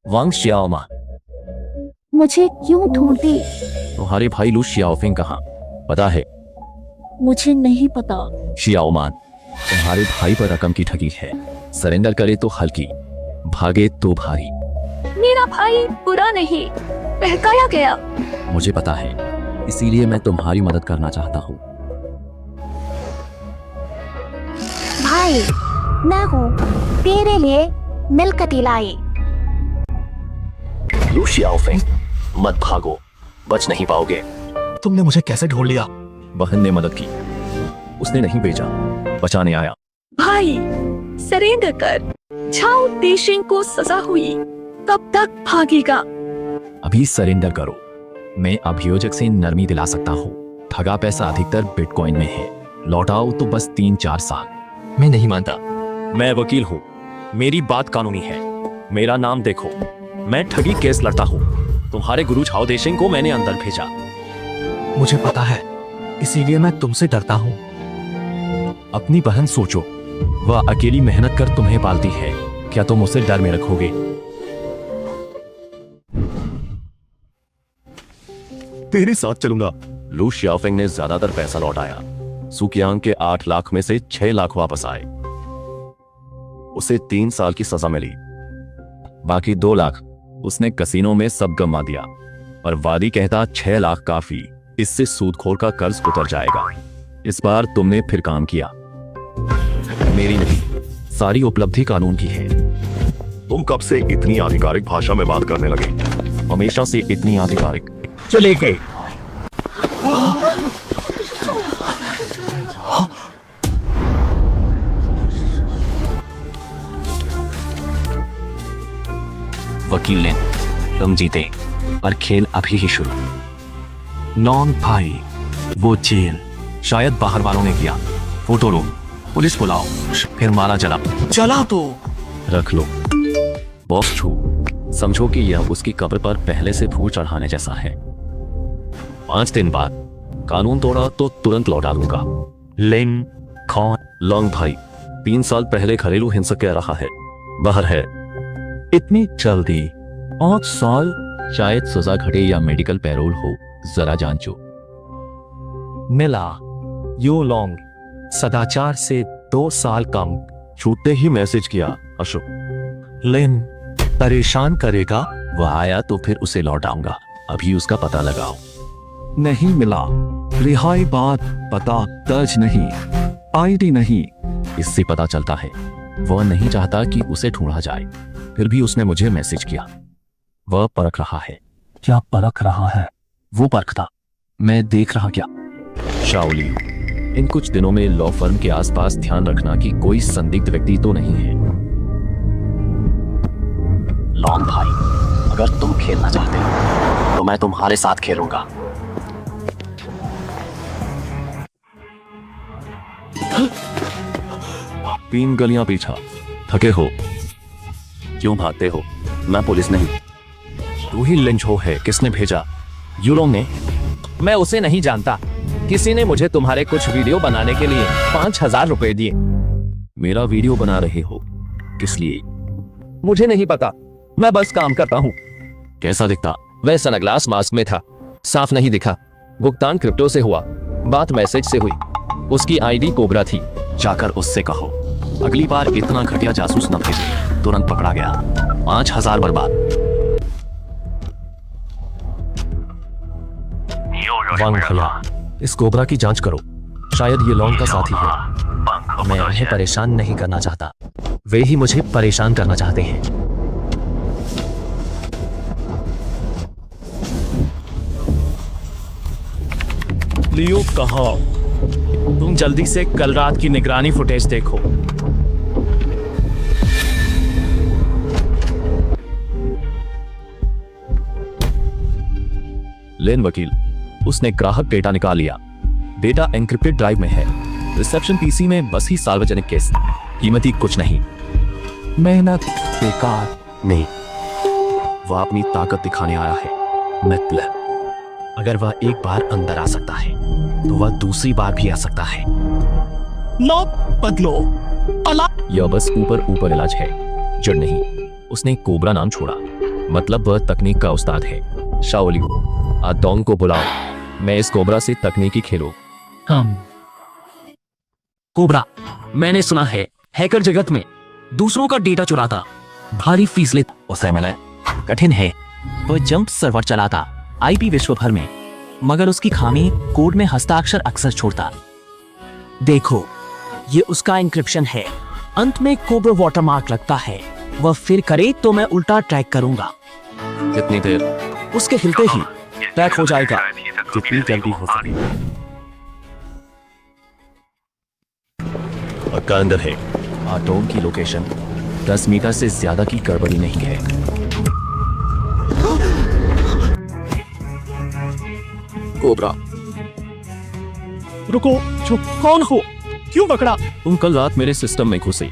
वांग शियाओमा, मुझे क्यों ढूंढती? तुम्हारे भाई लू शियाओफेंग कहाँ? पता है? मुझे नहीं पता। शियाओमान, तुम्हारे भाई पर रकम की ठगी है। सरेंडर करे तो हल्की, भागे तो भारी। मेरा भाई बुरा नहीं, बहकाया गया। मुझे पता है, इसीलिए मैं तुम्हारी मदद करना चाहता हूँ। भाई, मैं हूँ तेरे लिए मिलकती लाई। लू शियाओफेंग, मत भागो, बच नहीं पाओगे। तुमने मुझे कैसे ढूंढ लिया? बहन ने मदद की, उसने नहीं भेजा, बचाने आया। भाई, सरेंडर कर। झाओ देशिंग को सजा हुई, कब तक भागेगा? अभी सरेंडर करो, मैं अभियोजक से नरमी दिला सकता हूँ। ठगा पैसा अधिकतर बिटकॉइन में है, लौटाओ तो बस 3-4 साल। मैं नहीं मानता। मैं वकील हूँ, मेरी बात कानूनी है। मेरा नाम देखो, मैं ठगी केस लड़ता हूँ। तुम्हारे गुरु झाओ देशिंग को मैंने अंदर भेजा। मुझे पता है, इसीलिए मैं तुमसे डरता हूँ। अपनी बहन सोचो, वह अकेली मेहनत कर तुम्हें पालती है, क्या तुम उसे डर में रखोगे? तेरे साथ चलूंगा। लू शियाओफेंग ने ज्यादातर पैसा लौटाया। सुकियांग के 8 लाख में से 6 लाख वापस आए। उसे 3 साल की सजा मिली। बाकी 2 लाख उसने कसीनो में सब गंवा दिया, और वादी कहता 6 लाख काफी, इससे सूदखोर का कर्ज उतर जाएगा। इस बार तुमने फिर काम किया। मेरी नहीं, सारी उपलब्धि कानून की है। तुम कब से इतनी आधिकारिक भाषा में बात करने लगे? हमेशा से इतनी आधिकारिक। चले गए। वकील ने, तुम जीते, पर खेल अभी ही शुरू। लॉन्ग भाई, वो जेल शायद बाहर वालों ने किया। फोटो लो, पुलिस बुलाओ, फिर मारा जला। चला तो रख लो। बॉक्स छू, समझो कि यह उसकी कब्र पर पहले से फूल चढ़ाने जैसा है। 5 दिन बाद कानून तोड़ा तो तुरंत लौटा दूंगा। लिन कौन? लॉन्ग भाई 3 साल पहले घरेलू हिंसक कह रहा है, बाहर है। इतनी जल्दी? 8 साल, शायद सजा घटे या मेडिकल पैरोल हो, जरा जांचो। मिला। यो लॉन्ग सदाचार से 2 साल कम। छूटते ही मैसेज किया, अशोक। लिन परेशान करेगा? वह आया तो फिर उसे लौटाऊंगा। अभी उसका पता लगाओ। नहीं मिला। रिहाई बात पता दर्ज नहीं, आईडी नहीं। इससे पता चलता है वह नहीं चाहता कि उसे ढूंढा जाए, फिर भी उसने मुझे मैसेज किया। वह परख रहा है। क्या परख रहा है? वो परखता, मैं देख रहा क्या? शाओली, इन कुछ दिनों में लॉ फर्म के आसपास ध्यान रखना कि कोई संदिग्ध व्यक्ति तो नहीं है। लॉन्ग भाई, अगर तुम खेलना चाहते हो तो मैं तुम्हारे साथ खेलूंगा। तीन गलियां पीछा। थके हो? क्यों भागते हो? मैं पुलिस नहीं। तू ही लिंचो है। किसने भेजा? यूरोंग ने। मैं उसे नहीं जानता। किसी ने मुझे तुम्हारे कुछ वीडियो बनाने के लिए 5000 रुपए दिए। मेरा वीडियो बना रहे हो? किस लिए? मुझे नहीं पता, मैं बस काम करता हूँ। कैसा दिखता? वह सनग्लास मास्क में था, साफ नहीं दिखा। भुगतान क्रिप्टो से हुआ, बात मैसेज से हुई। उसकी आईडी कोबरा थी। जाकर उससे कहो अगली बार इतना घटिया जासूस न भेजे। तुरंत पकड़ा गया। 5000 बर्बाद। वांग खला, इस कोबरा की जांच करो, शायद ये लॉन्ग का साथी है। मैं उन्हें परेशान नहीं करना चाहता, वे ही मुझे परेशान करना चाहते हैं। लियो कहाँ? तुम जल्दी से कल रात की निगरानी फुटेज देखो। लेन वकील, उसने ग्राहक डेटा निकाल लिया। डेटा एन्क्रिप्टेड ड्राइव में है। रिसेप्शन पीसी में बस ही सार्वजनिक केस, कीमती कुछ नहीं। मेहनत बेकार। नहीं, वह अपनी ताकत दिखाने आया है। मतलब अगर वह एक बार अंदर आ सकता है तो वह दूसरी बार भी आ सकता है। लॉक बदलो। यह बस ऊपर ऊपर इलाज है, जड़ नहीं। उसने कोबरा नाम छोड़ा, मतलब वह तकनीक का उस्ताद है। शाओलियो, आदोंग को बुलाओ। मैं इस कोबरा से तकनीकी खेलो। हम कोबरा, मैंने सुना है हैकर जगत में दूसरों का डेटा चुराता, भारी फीस लेता। उसे मिले कठिन है। वह जंप सर्वर चलाता आईपी विश्व भर में, मगर उसकी खामी कोड में हस्ताक्षर अक्सर छोड़ता। देखो, ये उसका इंक्रिप्शन है। अंत में कोबरा वाटरमार्क लगता है। वह फिर करे तो मैं उल्टा ट्रैक करूंगा। कितनी देर? उसके हिलते ही ट्रैक हो जाएगा। जितनी जल्दी हो सके। पक्का अंदर है। आटोम की लोकेशन 10 मीटर से ज्यादा की गड़बड़ी नहीं है। कोबरा, रुको, चुप। कौन हो? क्यों पकड़ा? तुम कल रात मेरे सिस्टम में घुसे,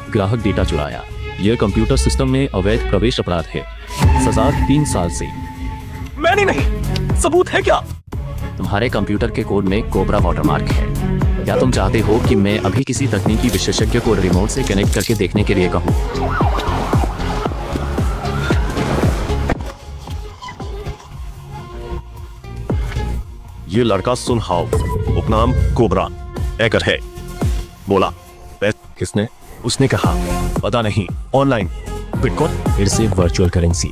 ग्राहक डेटा चुराया। यह कंप्यूटर सिस्टम में अवैध प्रवेश अपराध है। सजा 3 साल से। मैंने नहीं। सबूत है क्या? तुम्हारे कंप्यूटर के कोड में कोबरा वाटरमार्क है। क्या तुम चाहते हो कि मैं अभी किसी तकनीकी विशेषज्ञ को रिमोट से कनेक्ट करके देखने के लिए कहूँ? ये लड़का सुनहाओ, उपनाम कोबरा हैकर है। बोला किसने? उसने कहा पता नहीं, ऑनलाइन बिटकॉइन। फिर से वर्चुअल करेंसी।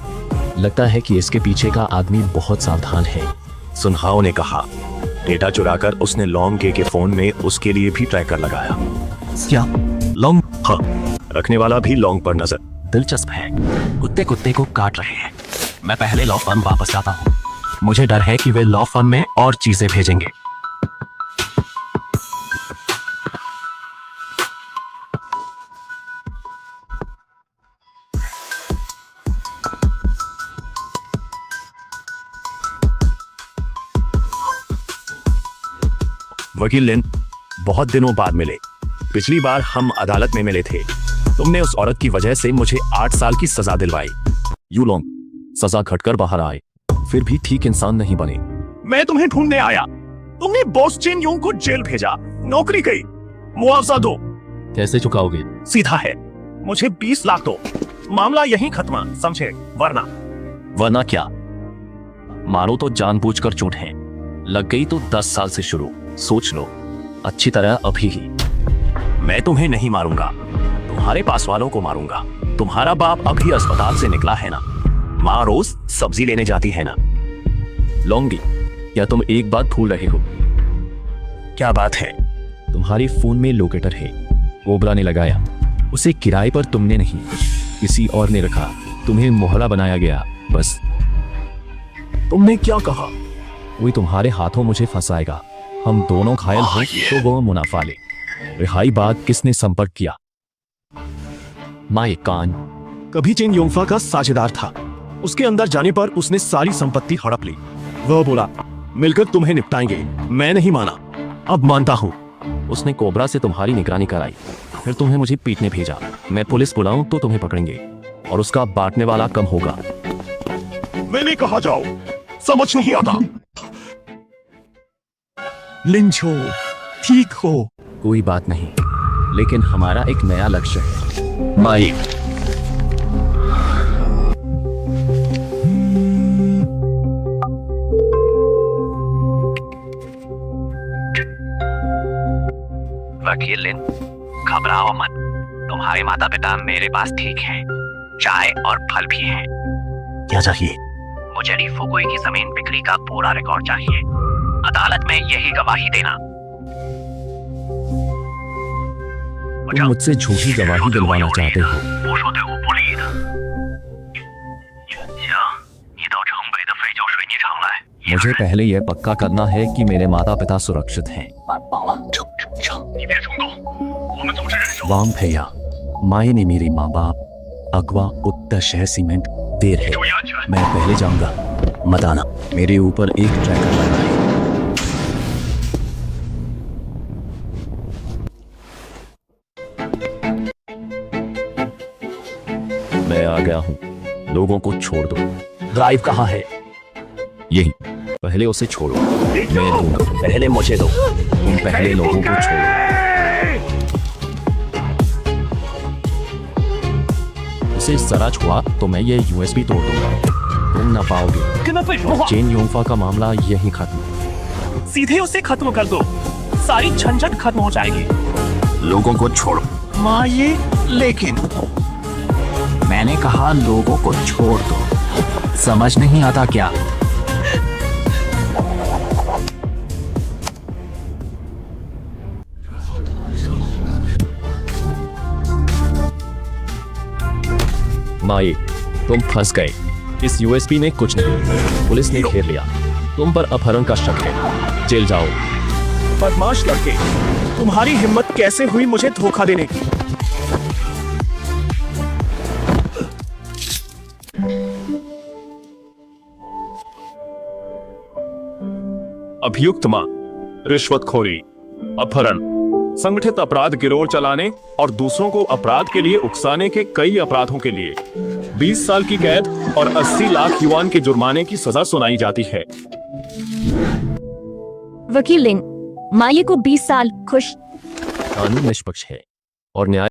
लगता है कि इसके पीछे का आदमी बहुत सावधान है। सुनहाओ ने कहा डेटा चुराकर उसने लॉन्ग गे के फोन में उसके लिए भी ट्रैकर लगाया। क्या? लॉन्ग? हाँ, रखने वाला भी लॉन्ग पर नजर। दिलचस्प है। कुत्ते कुत्ते को काट रहे हैं। मैं पहले लॉ फर्म वापस जाता हूँ। मुझे डर है कि वे लॉ फर्म में और चीजें भेजेंगे। वकील लिन, बहुत दिनों बाद मिले। पिछली बार हम अदालत में मिले थे। तुमने उस औरत की वजह से मुझे 8 साल की सजा दिलवाई। यू लॉन्ग, सजा घटकर बाहर आए, फिर भी ठीक इंसान नहीं बने। मैं तुम्हें ढूंढने आया। तुमने बॉस चेन योंग को जेल भेजा, नौकरी गई। मुआवजा दो। कैसे चुकाओगे? सीधा है, मुझे 20 लाख दो। मामला यहीं खत्म, समझे? वरना क्या? मारो तो जानबूझकर चोट है, लग गई तो 10 साल से शुरू। सोच लो अच्छी तरह अभी ही। मैं तुम्हें नहीं मारूंगा, तुम्हारे पास वालों को मारूंगा। तुम्हारा बाप अभी अस्पताल से निकला है ना, माँ रोज सब्जी लेने जाती है ना। लॉन्गी, क्या तुम एक बात भूल रहे हो? क्या बात है? तुम्हारे फोन में लोकेटर है, कोबरा ने लगाया। उसे किराए पर तुमने नहीं, किसी और ने रखा। तुम्हें मोहरा बनाया गया, बस। तुमने क्या कहा? कोई तुम्हारे हाथों मुझे फंसाएगा। हम दोनों घायल हो तो वो मुनाफा ले। रिहाई बाद किसने संपर्क किया? माय कान। कभी चेन योंगफा का साझेदार था। उसके अंदर जाने पर उसने सारी संपत्ति हड़प ली। वह बोला मिलकर तुम्हें निपटाएंगे। मैं नहीं माना, अब मानता हूँ। उसने कोबरा से तुम्हारी निगरानी कराई, फिर तुम्हें मुझे पीटने भेजा। मैं पुलिस बुलाऊं तो तुम्हें पकड़ेंगे और उसका बांटने वाला कम होगा। मैंने कहा जाओ, समझ नहीं आता। लिंचो, ठीक हो? कोई बात नहीं, लेकिन हमारा एक नया लक्ष्य है। माई, वकील लिन, घबराओ मत। तुम्हारे माता पिता मेरे पास ठीक हैं। चाय और फल भी हैं। क्या चाहिए? मुझे ली फुगुई की जमीन बिक्री का पूरा रिकॉर्ड चाहिए। अदालत में यही गवाही देना। तुम मुझसे झूठी गवाही दिलवाना चाहते हो? मुझे पहले यह पक्का करना है कि मेरे माता पिता सुरक्षित हैं। वांग भैया, माए ने मेरे माँ बाप अगवा उत्तर शहर सीमेंट देर है। मैं पहले जाऊंगा। मत आना, मेरे ऊपर एक ट्रैकर लगा है। मैं आ गया हूँ, लोगों को छोड़ दो। ड्राइव कहाँ है? यही। पहले उसे छोड़ो, मैं दूंगा। पहले मुझे दो। तुम पहले लोगों को छोड़ो। उसे जरा छुआ तो मैं ये यूएसबी तोड़ दूंगा। तुम ना पाओगे। चेन योंगफा का मामला यही खत्म। सीधे उसे खत्म कर दो, सारी झंझट खत्म हो जाएगी। लोगों को छोड़ो। माँ ये, लेकिन मैंने कहा लोगों को छोड़ दो। समझ नहीं आता क्या? माई, तुम फंस गए। इस यूएसबी में कुछ नहीं। पुलिस ने घेर लिया। तुम पर अपहरण का शक है। जेल जाओ। बदमाश लड़के, तुम्हारी हिम्मत कैसे हुई मुझे धोखा देने की? अभियुक्त मां, रिश्वतखोरी, अपहरण, संगठित अपराध गिरोह चलाने और दूसरों को अपराध के लिए उकसाने के कई अपराधों के लिए 20 साल की कैद और 80 लाख युआन के जुर्माने की सजा सुनाई जाती है। वकील लिन, माये को 20 साल खुश। कानून निष्पक्ष है और न्याय